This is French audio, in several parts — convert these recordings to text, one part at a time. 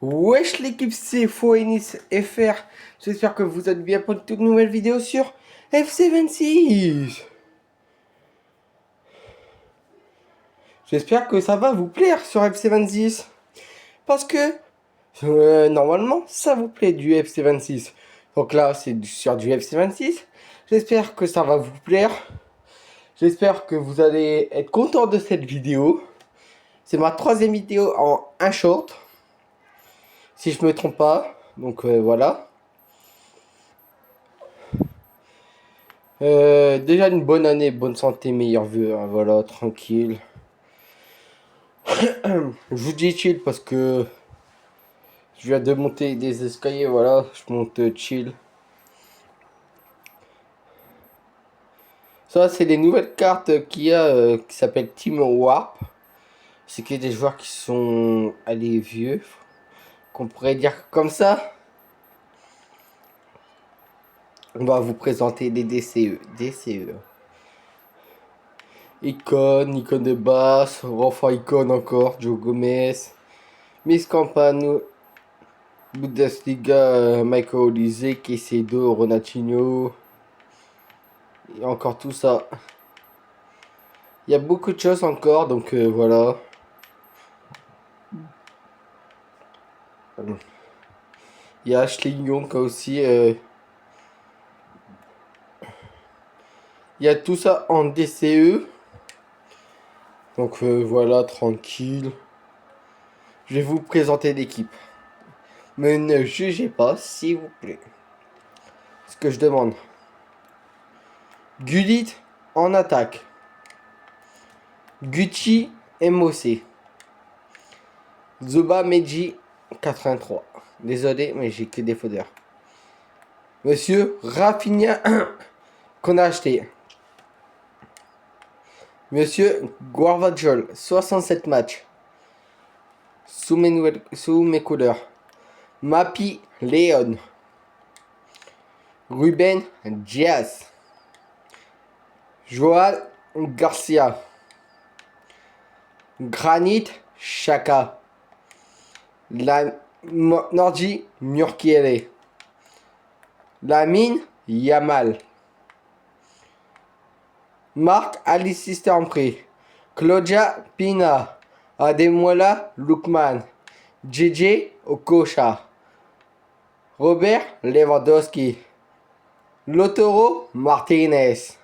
Wesh l'équipe, c'est Phoenix FR. J'espère que vous êtes bien pour une toute nouvelle vidéo sur FC26. J'espère que ça va vous plaire sur FC26. Parce que normalement ça vous plaît du FC26. Donc là c'est sur du FC26. J'espère que ça va vous plaire. J'espère que vous allez être content de cette vidéo. C'est ma troisième vidéo en un short. Si je me trompe pas. Donc voilà. Déjà une bonne année, bonne santé, meilleurs vœux, hein, voilà, tranquille. Je vous dis chill parce que je viens de monter des escaliers, voilà, je monte chill. Ça, c'est les nouvelles cartes qu'il y a qui s'appellent Team Warp. C'est que des joueurs qui sont allés vieux, qu'on pourrait dire comme ça. On va vous présenter les DCE. DCE. Icône de base, Rafa Icône encore, Joe Gomez, Miss Campano, Bundesliga, Michael Olise, Caicedo, Ronaldinho, et encore tout ça. Il y a beaucoup de choses encore, donc voilà. Il y a Ashley Young aussi. Il y a tout ça en DCE. Donc voilà, tranquille. Je vais vous présenter l'équipe. Mais ne jugez pas, s'il vous plaît. Ce que je demande. Gullit en attaque. Gucci MOC. Zoba Meji 83. Désolé, mais j'ai que des faudeurs. Monsieur Rafinha qu'on a acheté. Monsieur Guarvajol, 67 matchs. Sous mes couleurs. Mapi Léon. Ruben Diaz. Joal Garcia. Granit Xhaka. Nordi Murkiele. Lamine Yamal. Marc Alice Stampri. Claudia Pina. Ademola Lukman. JJ Okocha. Robert Lewandowski. Lautaro Martinez.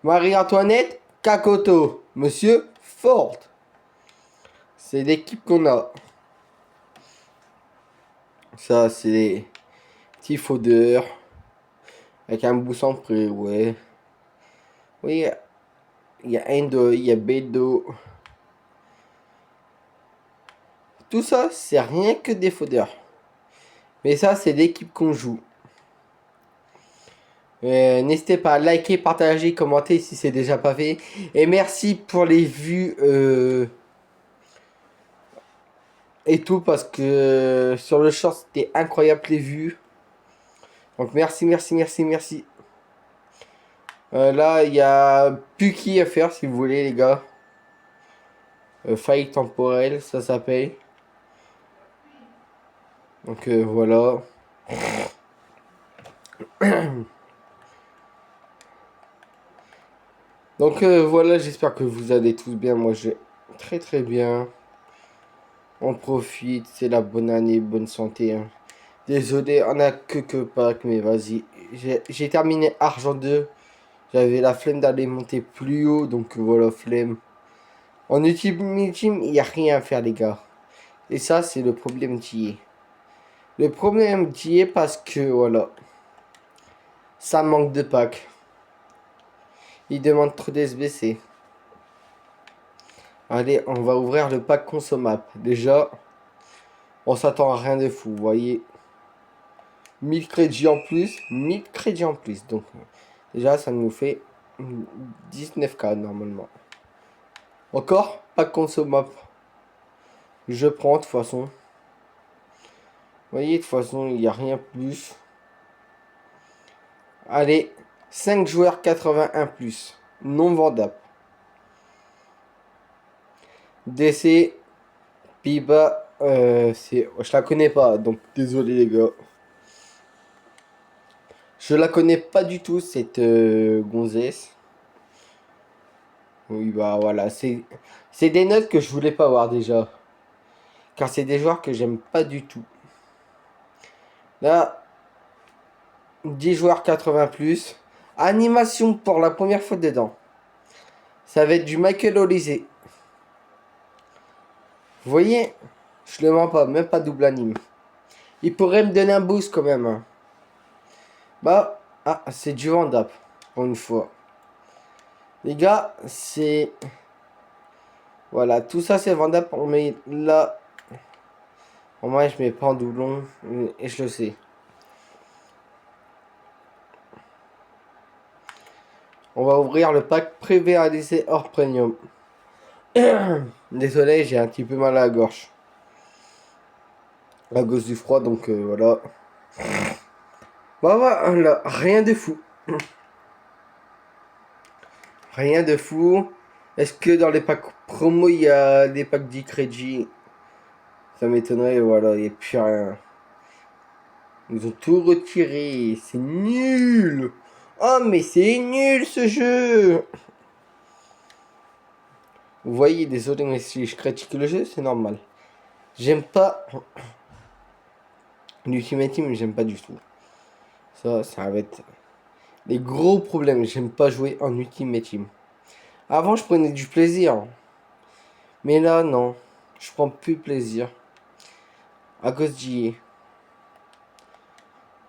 Marie-Antoinette Kakoto. Monsieur Ford. C'est l'équipe qu'on a. Ça, c'est les petits faudeurs. Avec un bousson près, ouais. Oui, il y a Endo, il y a Bedo. Tout ça, c'est rien que des faudeurs. Mais ça, c'est l'équipe qu'on joue. N'hésitez pas à liker, partager, commenter si c'est déjà pas fait. Et merci pour les vues et tout, parce que sur le short, c'était incroyable les vues. Donc merci. Là, il y a Puki à faire si vous voulez, les gars. Faille temporelle, ça s'appelle. Donc voilà. Donc voilà, j'espère que vous allez tous bien. Moi, je vais très bien. On profite, c'est la bonne année, bonne santé. Hein. Désolé, on a que pack, mais vas-y. J'ai terminé Argent 2. J'avais la flemme d'aller monter plus haut, donc voilà, flemme. En Ultimate Team, il n'y a rien à faire, les gars. Et ça, c'est le problème d'y est. Le problème d'y est parce que, voilà, ça manque de packs. Il demande trop d'SBC. Allez, on va ouvrir le pack consommable. Déjà, on s'attend à rien de fou, vous voyez. 1000 crédits en plus, 1000 crédits en plus. Donc, déjà, ça nous fait 19K normalement. Encore, pack consommable. Je prends de toute façon. Vous voyez, de toute façon, il n'y a rien plus. Allez, 5 joueurs 81 plus. Non vendable. DC, Piba, je la connais pas, donc désolé les gars. Je la connais pas du tout, cette gonzesse. Oui, bah voilà, c'est des notes que je voulais pas voir déjà. Car c'est des joueurs que j'aime pas du tout. Là, 10 joueurs 80 plus. Animation pour la première fois dedans. Ça va être du Michael Olise. Vous voyez, je le mens pas, même pas double anime. Il pourrait me donner un boost quand même, hein. Bah, ah, c'est du Vandap, pour une fois. Les gars, c'est... Voilà, tout ça c'est Vandap. On met là... Au moins, je mets pas en doublon, et je le sais. On va ouvrir le pack privé à lycée hors premium. Désolé, j'ai un petit peu mal à la gorge. À cause du froid, donc voilà. Bah voilà, rien de fou. Rien de fou. Est-ce que dans les packs promo, il y a des packs d'Icredji? Ça m'étonnerait, voilà, il n'y a plus rien. Ils ont tout retiré. C'est nul. Oh, mais c'est nul ce jeu. Vous voyez, désolé, mais si je critique le jeu, c'est normal. J'aime pas l'Ultimate Team, j'aime pas du tout. Ça va être les gros problèmes. J'aime pas jouer en Ultimate Team. Avant, je prenais du plaisir. Mais là, non. Je prends plus plaisir. À cause d'IA.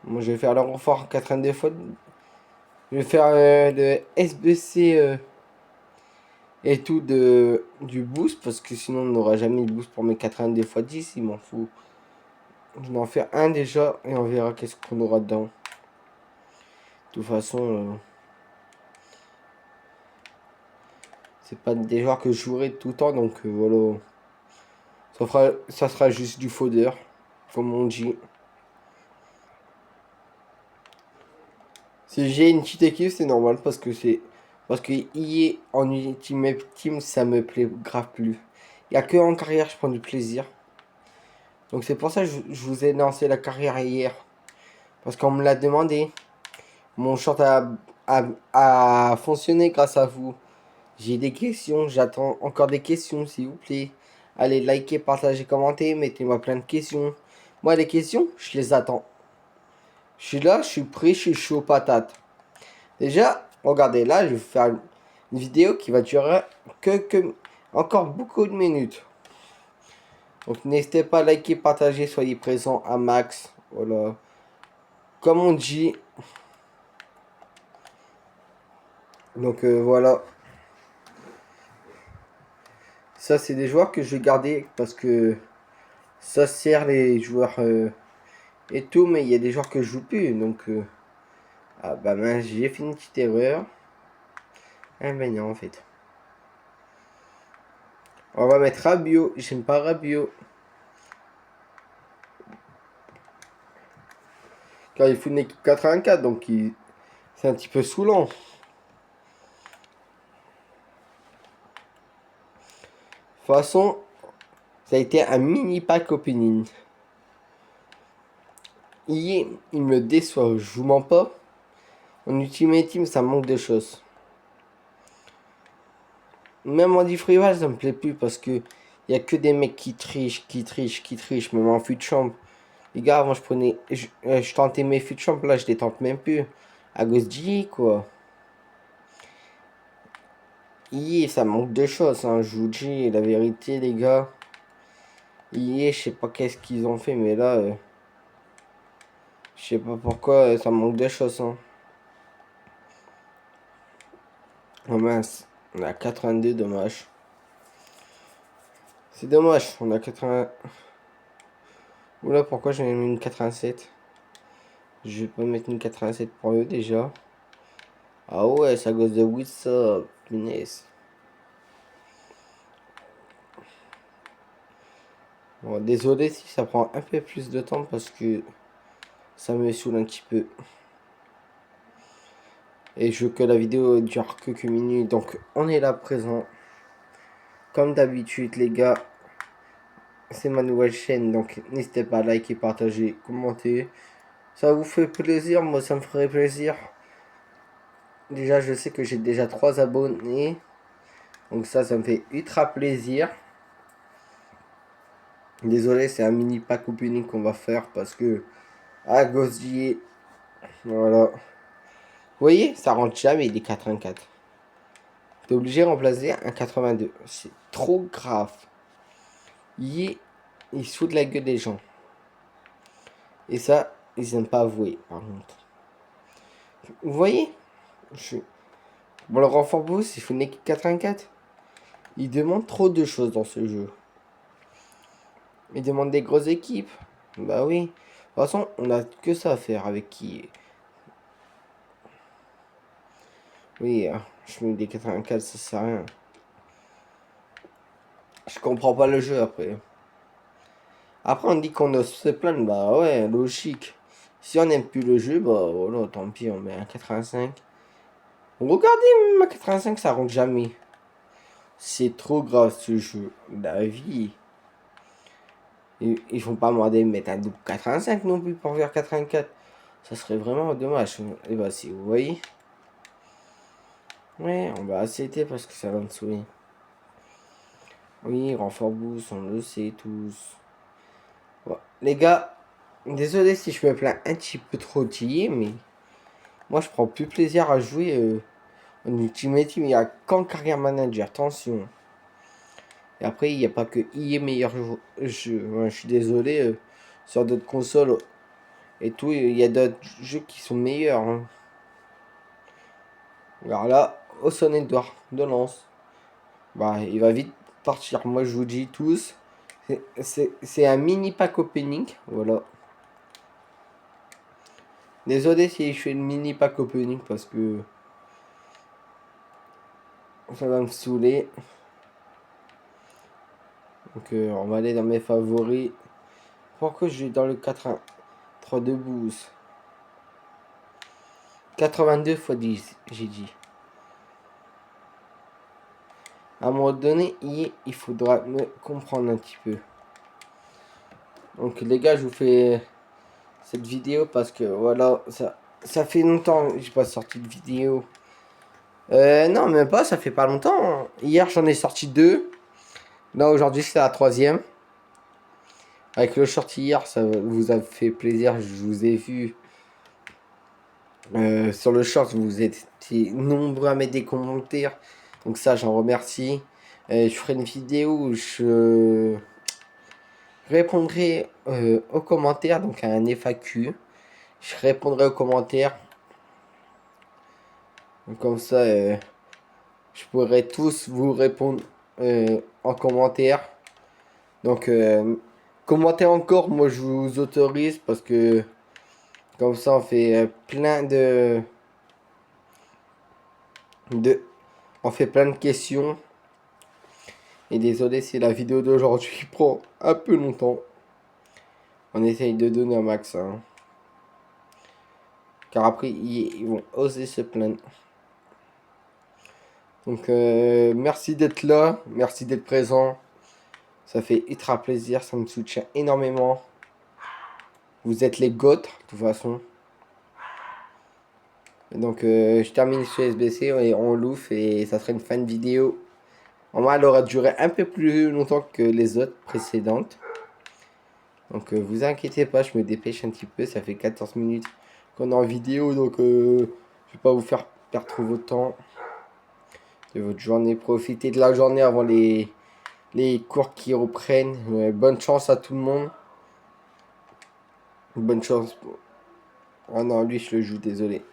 Moi, je vais faire le renfort 82 fois. Je vais faire le SBC et tout du boost. Parce que sinon, on n'aura jamais de boost pour mes 82 fois 10. Il m'en fout. Je vais en faire un déjà. Et on verra qu'est-ce qu'on aura dedans. De toute façon, c'est pas des joueurs que je jouerai tout le temps. Donc voilà. Ça sera juste du fodder. Comme on dit. Si j'ai une petite équipe, c'est normal parce que y est en Ultimate Team, ça me plaît grave plus. Il n'y a que en carrière, je prends du plaisir. Donc c'est pour ça que je vous ai lancé la carrière hier. Parce qu'on me l'a demandé. Mon short a fonctionné grâce à vous. J'ai des questions, j'attends encore des questions, s'il vous plaît. Allez, likez, partagez, commentez, mettez-moi plein de questions. Moi, les questions, je les attends. Je suis là, je suis prêt, je suis chaud patate. Déjà, regardez, là, je vais vous faire une vidéo qui va durer encore beaucoup de minutes. Donc, n'hésitez pas à liker, partager, soyez présents à max. Voilà. Comme on dit. Donc, voilà. Ça, c'est des joueurs que je vais garder parce que ça sert les joueurs et tout. Mais il y a des joueurs que je joue plus. Donc, ah bah mince, j'ai fait une petite erreur. Ah ben non, en fait. On va mettre Rabiot. J'aime pas Rabiot. Car il faut une équipe 84, donc c'est un petit peu saoulant. De toute façon, ça a été un mini pack opening. Il me déçoit, je vous mens pas. En Ultimate Team, ça manque de choses. Même en Free ça me plaît plus parce que il y a que des mecs qui trichent, même en fut de chambre. Les gars, avant je tentais mes fut de chambre, là je les tente même plus. À cause d'I, quoi. Ça manque de choses, hein, je vous dis la vérité, les gars. Je sais pas qu'est-ce qu'ils ont fait, mais là, je sais pas pourquoi, ça manque de choses, hein. Oh mince, on a 82, dommage. C'est dommage, on a 80. Oula, pourquoi j'ai mis une 87? Je vais pas mettre une 87 pour eux déjà. Ah ouais, ça gosse de What's up, punaise. Bon, désolé si ça prend un peu plus de temps parce que ça me saoule un petit peu. Et je veux que la vidéo dure que quelques minutes. Donc on est là présent. Comme d'habitude les gars. c'est ma nouvelle chaîne, donc n'hésitez pas à liker, partager, commenter. Ça vous fait plaisir, moi ça me ferait plaisir. Déjà, je sais que j'ai déjà 3 abonnés. Donc ça me fait ultra plaisir. Désolé, c'est un mini pack opening qu'on va faire parce que à Gosier, voilà. Vous voyez, ça rentre jamais des 84. T'es obligé de remplacer un 82. C'est trop grave. Il se fout de la gueule des gens. Et ça, ils n'aiment pas avouer, par contre. Vous voyez, bon, le renfort boost, il faut une équipe 84. Il demande trop de choses dans ce jeu. Il demande des grosses équipes. Bah oui. De toute façon, on a que ça à faire avec qui. Oui, je mets des 84, ça sert à rien. Je comprends pas le jeu après. Après, on dit qu'on ose se plaindre. Bah ouais, logique. Si on n'aime plus le jeu, bah voilà, tant pis, on met un 85. Regardez, ma 85, ça rentre jamais. C'est trop grave ce jeu. La vie. Ils font pas demander de mettre un double 85 non plus pour faire 84. Ça serait vraiment dommage. Et bah si vous voyez. Ouais, on va accepter parce que ça va me saouler. Oui, renfort boost, on le sait tous. Bon, les gars, désolé si je me plains un petit peu trop d'y, mais moi je prends plus plaisir à jouer en Ultimate Team. Il y a qu'en Career Manager, attention. Et après, il n'y a pas que IE meilleur jeu. Ouais, je suis désolé, sur d'autres consoles et tout, il y a d'autres jeux qui sont meilleurs. Hein. Alors là, au sonnet de lance. Bah, il va vite partir. Moi, je vous dis tous. C'est un mini pack opening. Voilà. Désolé si je fais le mini pack opening parce que ça va me saouler. Donc, on va aller dans mes favoris. Pourquoi je vais dans le 3 de boost 82 x 10, j'ai dit. À un moment donné, il faudra me comprendre un petit peu. Donc les gars, je vous fais cette vidéo parce que voilà, ça fait longtemps que j'ai pas sorti de vidéo. Non, même pas, ça fait pas longtemps. Hier, j'en ai sorti 2. Là, aujourd'hui, c'est la 3e. Avec le short hier, ça vous a fait plaisir, je vous ai vu. Sur le short, vous êtes nombreux à mettre des commentaires. Donc ça, j'en remercie. Je ferai une vidéo où je répondrai aux commentaires, donc à un FAQ. Je répondrai aux commentaires. Donc, comme ça, je pourrai tous vous répondre en commentaire. Donc, commentez encore, moi je vous autorise parce que comme ça on fait plein on fait plein de questions. Et désolé si la vidéo d'aujourd'hui prend un peu longtemps. On essaye de donner un max. Hein. Car après, ils vont oser se plaindre. Donc, merci d'être là. Merci d'être présent. Ça fait ultra plaisir. Ça me soutient énormément. Vous êtes les GOAT, de toute façon. Donc, je termine ce SBC et on l'ouvre et ça sera une fin de vidéo. En moi, elle aura duré un peu plus longtemps que les autres précédentes. Donc, vous inquiétez pas, je me dépêche un petit peu. Ça fait 14 minutes qu'on est en vidéo. Donc, je vais pas vous faire perdre trop votre temps de votre journée. Profitez de la journée avant les cours qui reprennent. Bonne chance à tout le monde. Bonne chance. Oh non, lui, je le joue, désolé.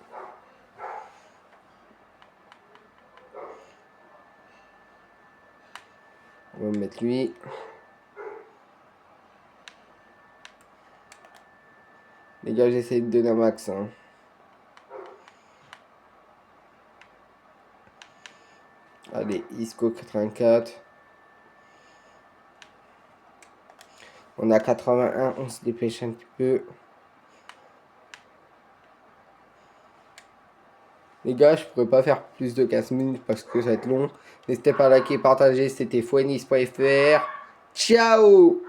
On va mettre lui. Les gars, j'essaie de donner un max. Hein. Allez, Isco 84. On a 81, on se dépêche un petit peu. Les gars, je pourrais pas faire plus de 15 minutes parce que ça va être long. N'hésitez pas à liker, partager. C'était fouenis.fr. Ciao!